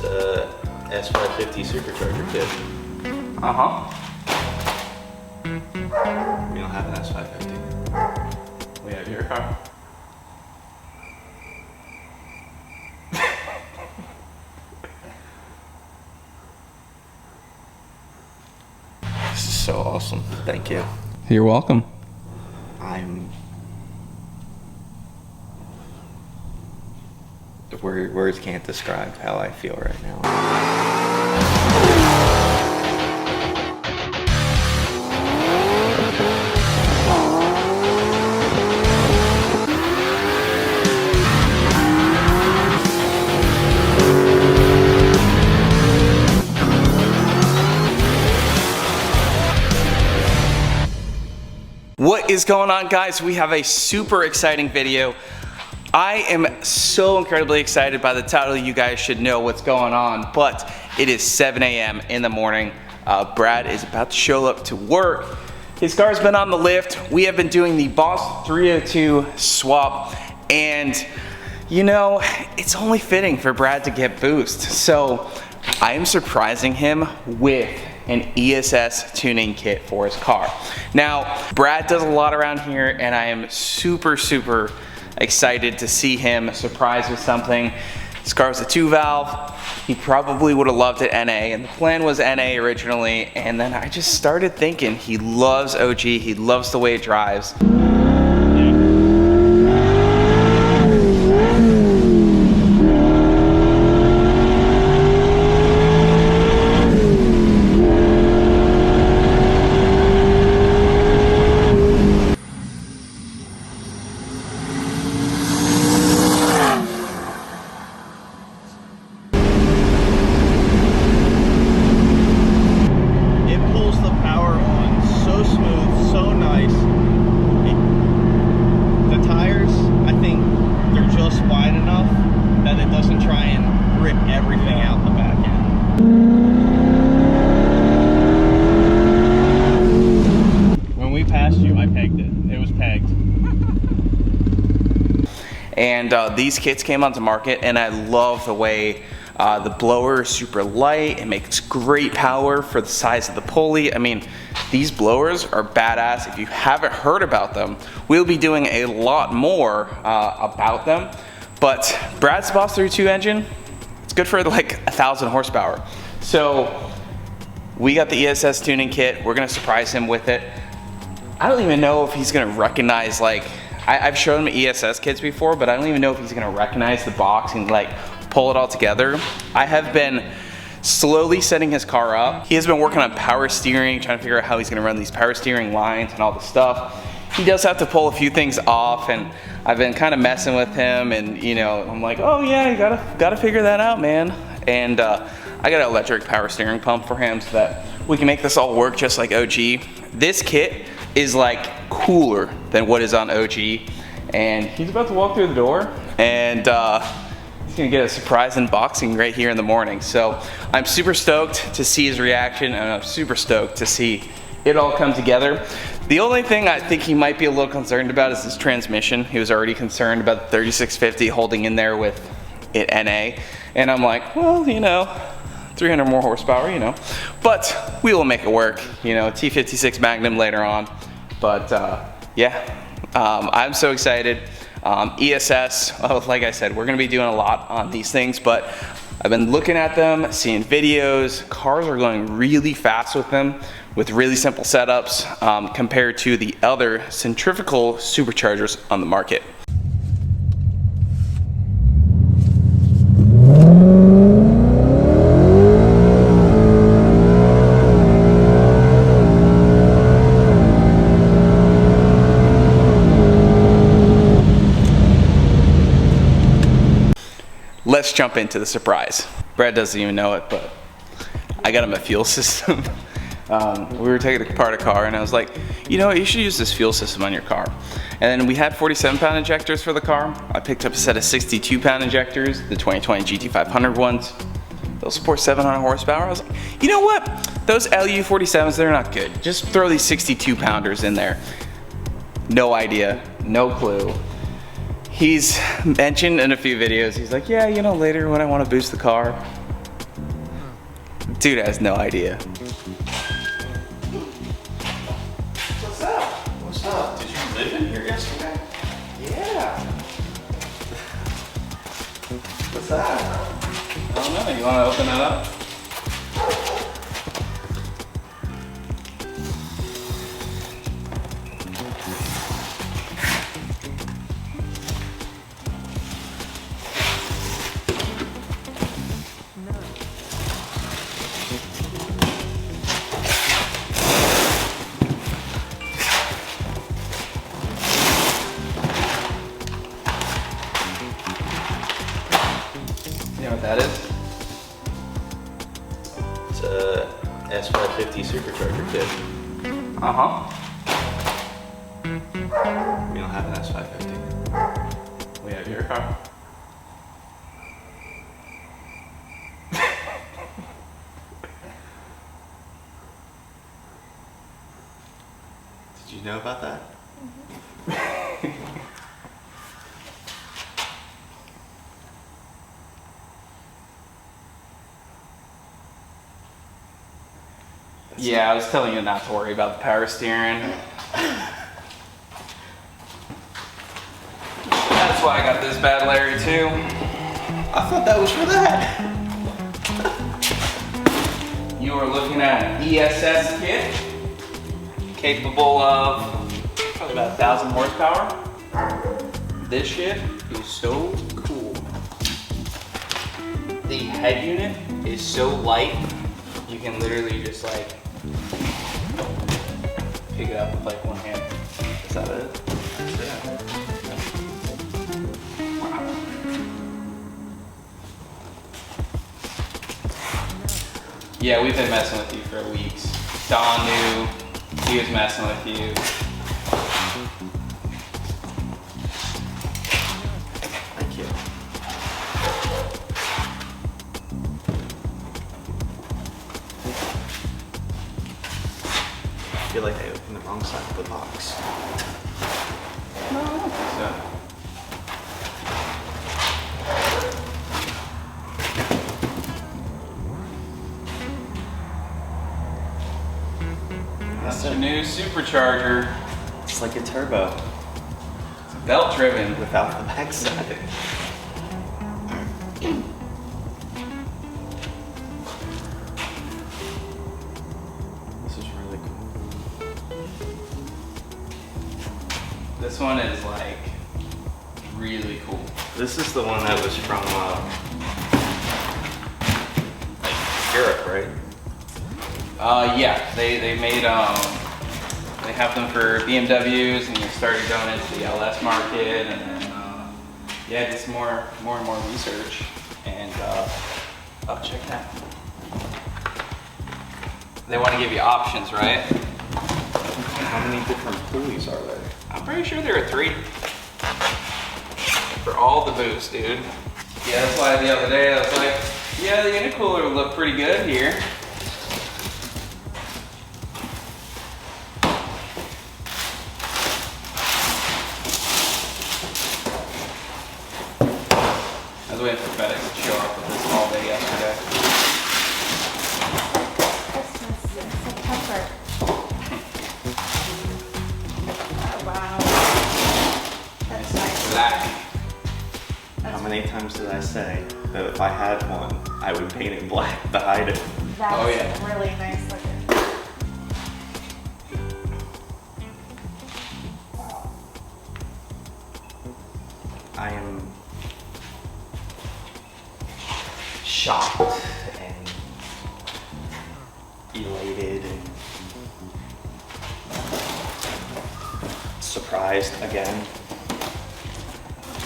S550 Supercharger Kit. We don't have an S550. We have your car. This is so awesome. Thank you. You're welcome. Words can't describe how I feel right now. What is going on, guys? We have a super exciting video. I am so incredibly excited. By the title, you guys should know what's going on, but it is 7 a.m. in the morning. Brad is about to show up to work. His car's been on the lift. We have been doing the Boss 302 swap, and you know, it's only fitting for Brad to get boost. So I am surprising him with an ESS tuning kit for his car. Now, Brad does a lot around here, and I am super excited to see him surprised with something. This car was a 2-valve. He probably would have loved it NA, and the plan was NA originally, and then I just started thinking he loves OG, he loves the way it drives. And these kits came onto market, and I love the way the blower is super light. It makes great power for the size of the pulley. I mean, these blowers are badass. If you haven't heard about them, we'll be doing a lot more about them. But Brad's Boss 302 engine, it's good for like 1,000 horsepower. So we got the ESS tuning kit. We're gonna surprise him with it. I don't even know if he's gonna recognize, like, I've shown him ESS kits before, but I don't even know if he's gonna recognize the box and like pull it all together. I have been slowly setting his car up. He has been working on power steering, trying to figure out how he's gonna run these power steering lines and all the stuff. He does have to pull a few things off, and I've been kind of messing with him, and you know, I'm like, oh yeah, you gotta figure that out, man. And I got an electric power steering pump for him so that we can make this all work just like OG. This kit is like cooler than what is on OG, and he's about to walk through the door, and he's gonna get a surprise unboxing right here in the morning. So I'm super stoked to see his reaction, and I'm super stoked to see it all come together. The only thing I think he might be a little concerned about is his transmission. He was already concerned about the 3650 holding in there with it NA, and I'm like, well, you know, 300 more horsepower, you know, but we will make it work, you know, T56 Magnum later on. But yeah, I'm so excited. ESS, like I said, we're gonna be doing a lot on these things, but I've been looking at them, seeing videos. Cars are going really fast with them, with really simple setups compared to the other centrifugal superchargers on the market. Let's jump into the surprise. Brad doesn't even know it, but I got him a fuel system. We were taking apart a car, and I was like, you know what, you should use this fuel system on your car. And then we had 47-pound injectors for the car. I picked up a set of 62-pound injectors, the 2020 GT500 ones. They'll support 700 horsepower. I was like, you know what? Those LU47s, they're not good. Just throw these 62-pounders in there. No idea, no clue. He's mentioned in a few videos, he's like, yeah, you know, later when I want to boost the car, Dude has no idea. What's up? What's up? Did you live in here yesterday? Yeah. What's that? I don't know. You want to open it up? You know what that is? It's a S550 Supercharger Kit. Uh-huh. We don't have an S550. We have your car. Did you know about that? Yeah, I was telling you not to worry about the power steering. That's why I got this bad Larry too. I thought that was for that. You are looking at an ESS kit, capable of probably about 1,000 horsepower. This shit is so cool. The head unit is so light, you can literally just like pick it up with like one hand. Is that it? Yeah, we've been messing with you for weeks. Don knew he was messing with you. Thank you. I feel like I opened the wrong side of the box. No, I don't think so. That's your new supercharger. It's like a turbo It's belt driven. without the backside. This is really cool. This one is like really cool. This is the one that was from like Europe, right? Yeah, they made they have them for BMWs, and they started going into the LS market, and then yeah, just more and more research, and oh, check that. They want to give you options, right? How many different pulleys are there? I'm pretty sure there are 3 for all the boosts, dude. Yeah, that's why the other day I was like, yeah, the intercooler would look pretty good here. I was waiting for FedEx to show up with this all day yesterday. Christmas in September. Oh, wow. That's nice. Black. How many times did I say that if I had one, I would paint it black to hide it? That's Oh, yeah. really nice looking. I am shocked and elated and surprised again.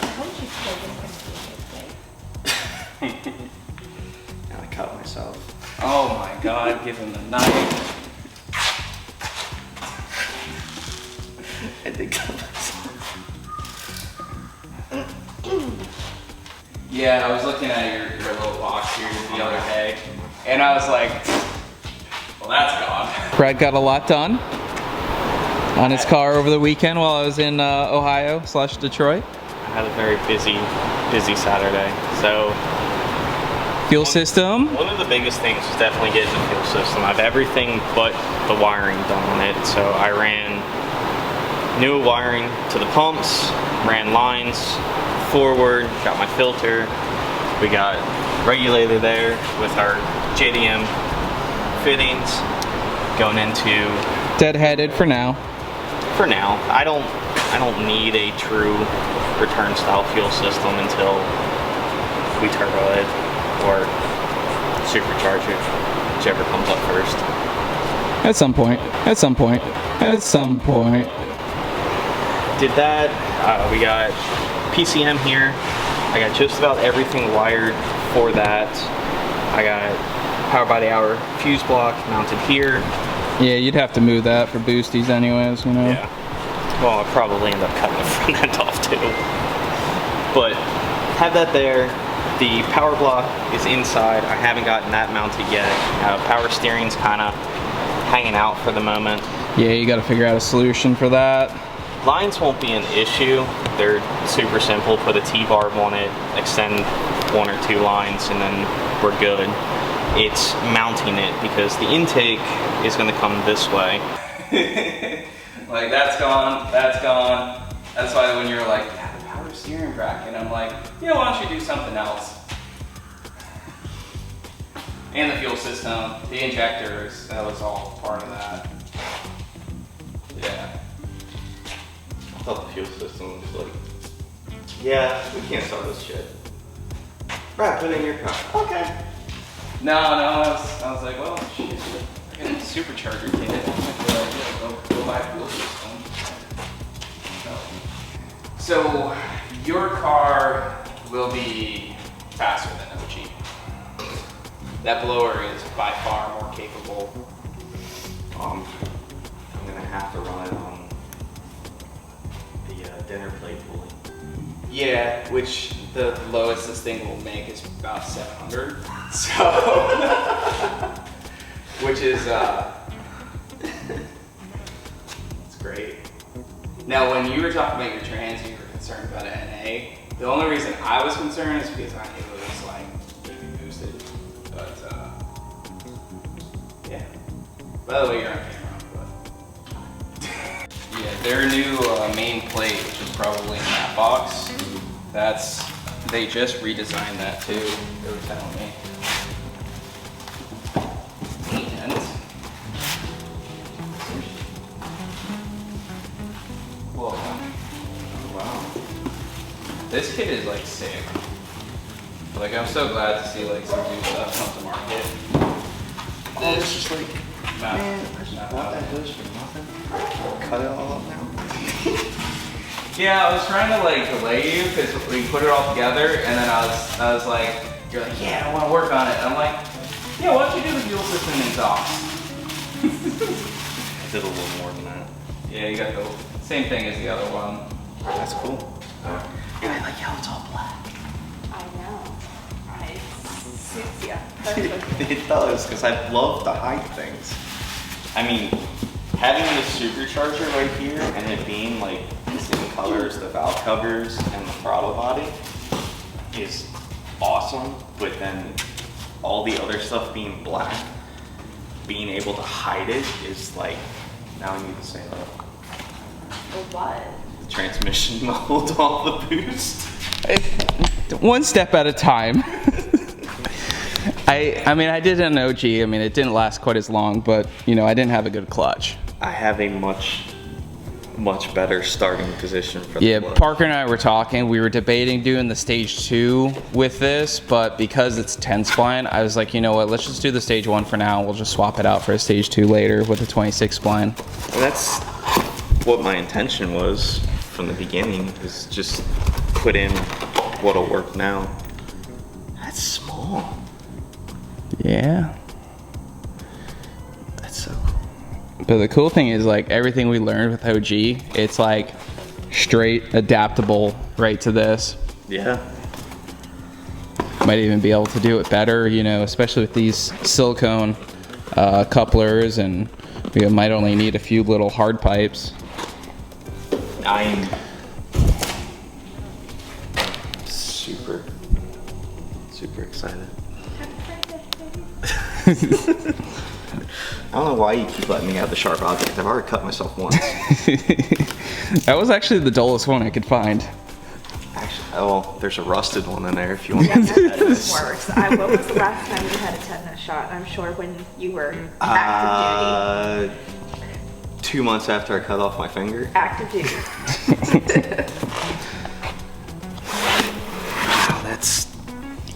I hope you say this is going to be a good day. And I cut myself. Oh my God, give him the knife. I did cut myself. Yeah, I was looking at your little box here the other day, and I was like, well, that's gone. Brad got a lot done on his car over the weekend while I was in Ohio/Detroit. I had a very busy Saturday. So Fuel system. One of the biggest things was definitely getting the fuel system. I have everything but the wiring done on it. So I ran new wiring to the pumps, ran lines forward, got my filter. We got regulator there with our JDM fittings going into. Deadheaded for now. For now, I don't need a true return style fuel system until we turbo it or supercharge it, whichever comes up first. At some point. At some point. At some point. Did that. We got PCM here. I got just about everything wired for that. I got power by the hour fuse block mounted here. Yeah, you'd have to move that for boosties anyways, you know? Yeah. Well, I'll probably end up cutting the front end off too. But have that there. The power block is inside. I haven't gotten that mounted yet. Power steering's kind of hanging out for the moment. Yeah, you got to figure out a solution for that. Lines won't be an issue. They're super simple. Put a T-barb on it, extend 1 or 2 lines, and then we're good. It's mounting it because the intake is going to come this way. Like, that's gone, that's gone. That's why when you're like, yeah, the power steering bracket, I'm like, you know, why don't you do something else? And the fuel system, the injectors, that was all part of that. Yeah. I thought the fuel system was like, yeah, we can't start this shit. Right, put it in your car. Okay. No, I was like, well, shit, I got a supercharger kit. I might be like, yeah, go buy a fuel system. So, your car will be faster than OG. That blower is by far more capable. I'm gonna have to run it on the dinner plate pulley. Yeah, which the lowest this thing will make is about 700. So, which is, it's great. Now, when you were talking about your trans, you were concerned about an NA. The only reason I was concerned is because I knew it was like being boosted. But, yeah. By the way, you're on camera, but. Yeah, their new main plate, which is probably in that box, they just redesigned that too, they were telling me. And whoa. Oh, wow. This kit is like sick. Like, I'm so glad to see like some new stuff come to market. Oh, it's just like, man, I just bought that hose for nothing. Cut it all up now. Yeah, I was trying to like delay you because we put it all together, and then I was like, you're like, yeah, I want to work on it. I'm like, yeah, why don't you do the fuel system and exhaust? I did a little more than that. Yeah, you got the same thing as the other one. That's cool. Yeah, like, yo, it's all black. I know. It suits you perfectly. It does, because I love to hide things. I mean, having the supercharger right here and it being like the same colors, the valve covers and the throttle body is awesome, but then all the other stuff being black, being able to hide it is like, now I need to say that. What? The transmission mode, all the boost. One step at a time. I mean, I did an OG. I mean, it didn't last quite as long, but you know, I didn't have a good clutch. I have a much better starting position for the Yeah, clutch. Parker and I were talking. We were debating doing the stage 2 with this, but because it's 10 spline, I was like, you know what? Let's just do the stage 1 for now. We'll just swap it out for a stage 2 later with a 26 spline. And that's what my intention was from the beginning, is just put in what'll work now. That's small. Yeah. That's so cool. But the cool thing is, like, everything we learned with OG, it's like straight adaptable right to this. Yeah. Might even be able to do it better, you know, especially with these silicone couplers, and we might only need a few little hard pipes. I'm super excited. I don't know why you keep letting me have the sharp object. I've already cut myself once. That was actually the dullest one I could find. Actually, oh, well, there's a rusted one in there if you want Yeah, to that's worse. What was the last time you had a tetanus shot? I'm sure when you were active duty. 2 months after I cut off my finger. Active duty. Wow,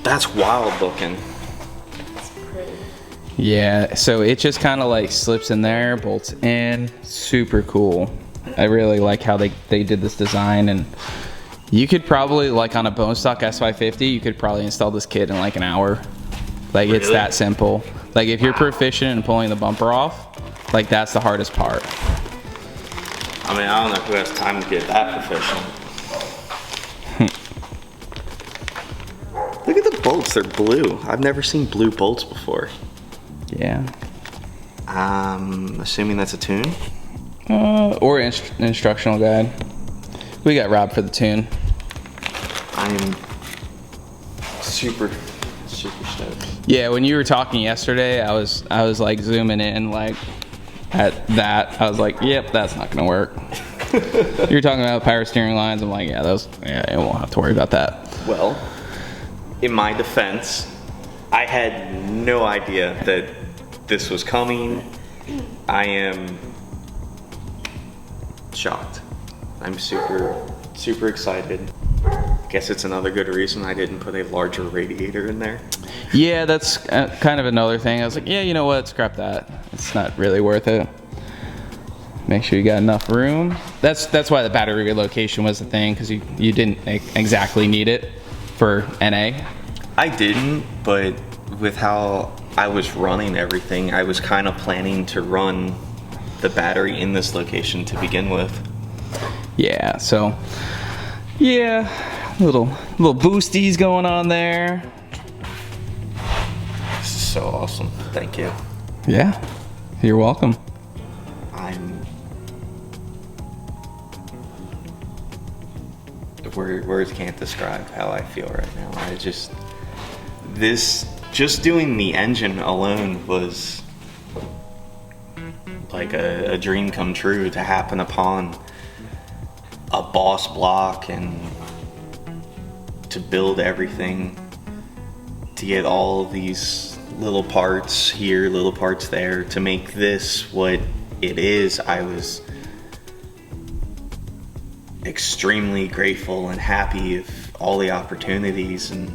that's wild looking. It's pretty. Yeah, so it just kind of like slips in there, bolts in. Super cool. I really like how they did this design, and you could probably, like on a bone stock S550, you could probably install this kit in like an hour. Like it's Really? that simple. Like if you're proficient in pulling the bumper off, like that's the hardest part. I mean, I don't know who has time to get that proficient. Look at the bolts, they're blue. I've never seen blue bolts before. Yeah. I'm assuming that's a tune? Or instructional guide. We got Rob for the tune. I'm super stoked. Yeah, when you were talking yesterday, I was like zooming in like at that. I was like, yep, that's not gonna work. You were talking about power steering lines. I'm like, yeah, I won't have to worry about that. Well, in my defense, I had no idea that this was coming. I am shocked. I'm super excited. Guess it's another good reason I didn't put a larger radiator in there. Yeah, that's kind of another thing. I was like, yeah, you know what? Scrap that. It's not really worth it. Make sure you got enough room. That's why the battery relocation was the thing, because you didn't exactly need it for NA. I didn't, but with how I was running everything, I was kind of planning to run the battery in this location to begin with. Yeah, so yeah, little boosties going on there. This is so awesome. Thank you. Yeah, you're welcome. Words can't describe how I feel right now. Just doing the engine alone was like a dream come true to happen upon a boss block, and to build everything, to get all of these little parts here, little parts there, to make this what it is. I was extremely grateful and happy of all the opportunities, and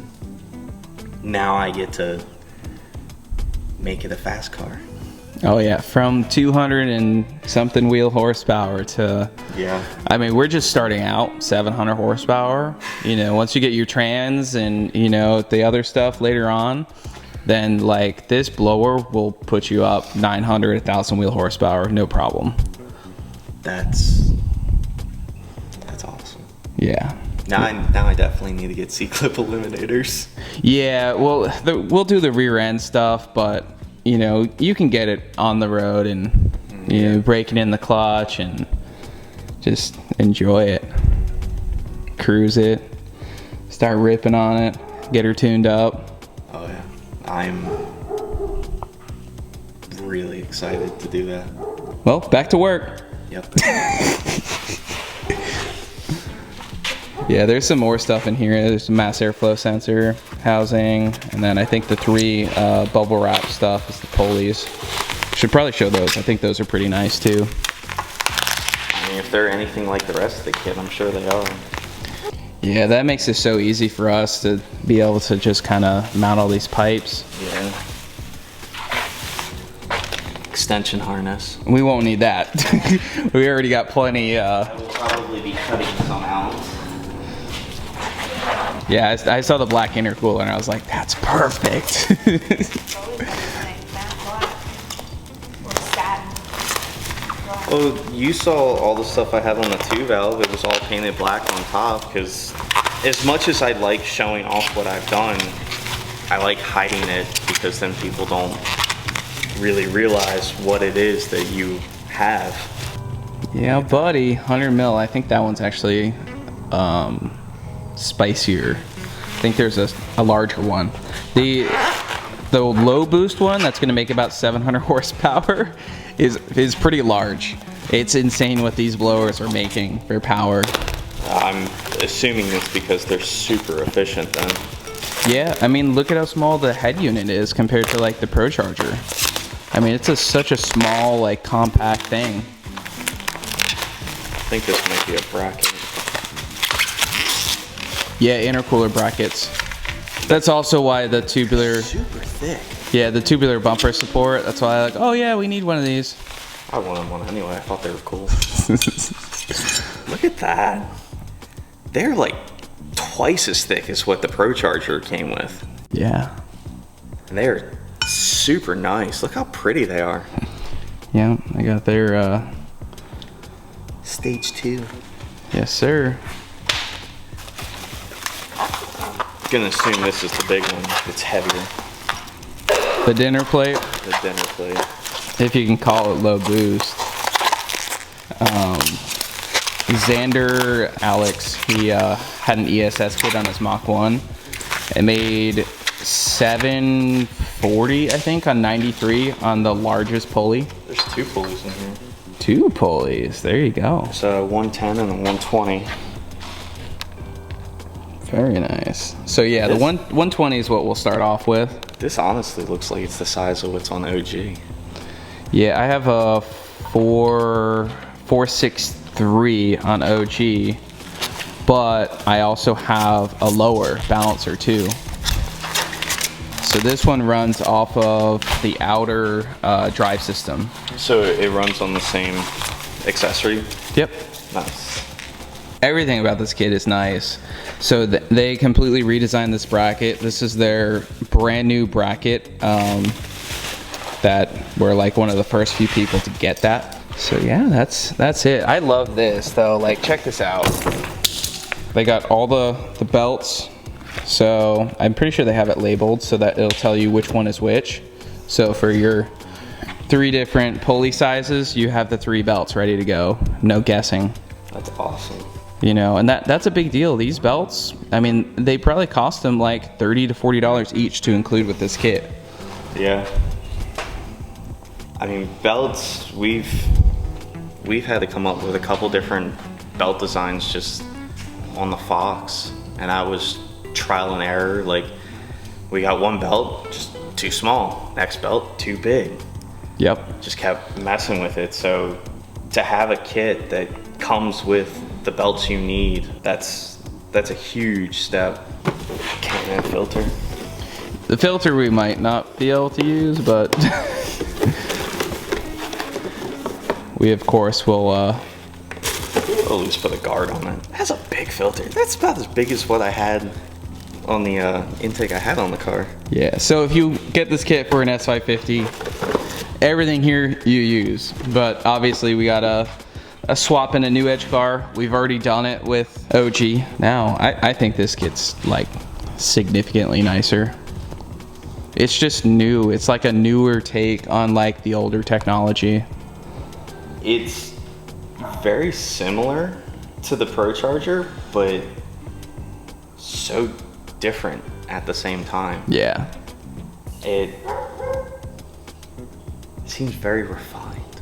now I get to make it a fast car. Oh yeah, from 200 and something wheel horsepower to, Yeah. I mean, we're just starting out 700 horsepower. You know, once you get your trans and, you know, the other stuff later on, then like this blower will put you up 900, 1,000 wheel horsepower, no problem. That's awesome. Yeah. Now I definitely need to get C-clip eliminators. Yeah, well, we'll do the rear end stuff, but you know, you can get it on the road and you know, breaking in the clutch and just enjoy it. Cruise it, start ripping on it, get her tuned up. Oh yeah, I'm really excited to do that. Well, back to work. Yep. Yeah, there's some more stuff in here. There's a mass airflow sensor housing, and then I think the 3 bubble wrap stuff is the pulleys. Should probably show those. I think those are pretty nice too. I mean, if they're anything like the rest of the kit, I'm sure they are. Yeah, that makes it so easy for us to be able to just kind of mount all these pipes. Yeah. Extension harness. We won't need that. We already got plenty. I will probably be cutting some out. Yeah, I saw the black intercooler and I was like, that's perfect. Well, you saw all the stuff I had on the 2 valve. It was all painted black on top, because as much as I like showing off what I've done, I like hiding it, because then people don't really realize what it is that you have. Yeah, buddy, 100 mil. I think that one's actually spicier. I think there's a larger one. the low boost one that's going to make about 700 horsepower is pretty large. It's insane what these blowers are making for power. I'm assuming it's because they're super efficient then. Yeah, I mean, look at how small the head unit is compared to like the ProCharger. I mean, it's such a small, like, compact thing. I think this might be a bracket. Yeah, intercooler brackets. That's also why the tubular... Super thick. Yeah, the tubular bumper support. That's why I'm like, oh yeah, we need one of these. I wanted one anyway. I thought they were cool. Look at that. They're like twice as thick as what the ProCharger came with. Yeah. And they're super nice. Look how pretty they are. Yeah, I got their, Stage 2. yes sir. I'm gonna assume this is the big one. It's heavier. The dinner plate, The dinner plate. if you can call it low boost. Xander Alex, he had an ESS kit on his Mach 1. It made 740, I think, on 93 on the largest pulley. There's 2 pulleys in here. 2 pulleys, there you go. So 110 and a 120. Very nice. So yeah, the This- 120 is what we'll start off with. This honestly looks like it's the size of what's on OG. Yeah, I have a 463 on OG, but I also have a lower balancer too. So this one runs off of the outer drive system. So it runs on the same accessory. Yep. Nice. Everything about this kit is nice. So they completely redesigned this bracket. This is their brand new bracket that we're like one of the first few people to get that. So yeah, that's it. I love this though. Like, check this out. They got all the belts. So I'm pretty sure they have it labeled so that it'll tell you which one is which. So for your 3 different pulley sizes, you have the 3 belts ready to go. No guessing. That's awesome. You know, and that's a big deal. These belts, I mean, they probably cost them like $30 to $40 each to include with this kit. Yeah. I mean, belts, we've had to come up with a couple different belt designs just on the Fox, and I was trial and error. Like, we got one belt just too small, next belt too big. Yep. Just kept messing with it. So to have a kit that comes with the belts you need, that's a huge step. Can filter. The filter we might not be able to use, but we of course will I'll at least put a guard on it. That's a big filter. That's about as big as what I had on the intake I had on the car. yeah. So if you get this kit for an S550, everything here you use, but obviously we got a swap in a new edge car. We've already done it with OG. Now I think this kit's like significantly nicer. It's just new. It's like a newer take on like the older technology. It's very similar to the ProCharger, but so different at the same time. Yeah. It seems very refined.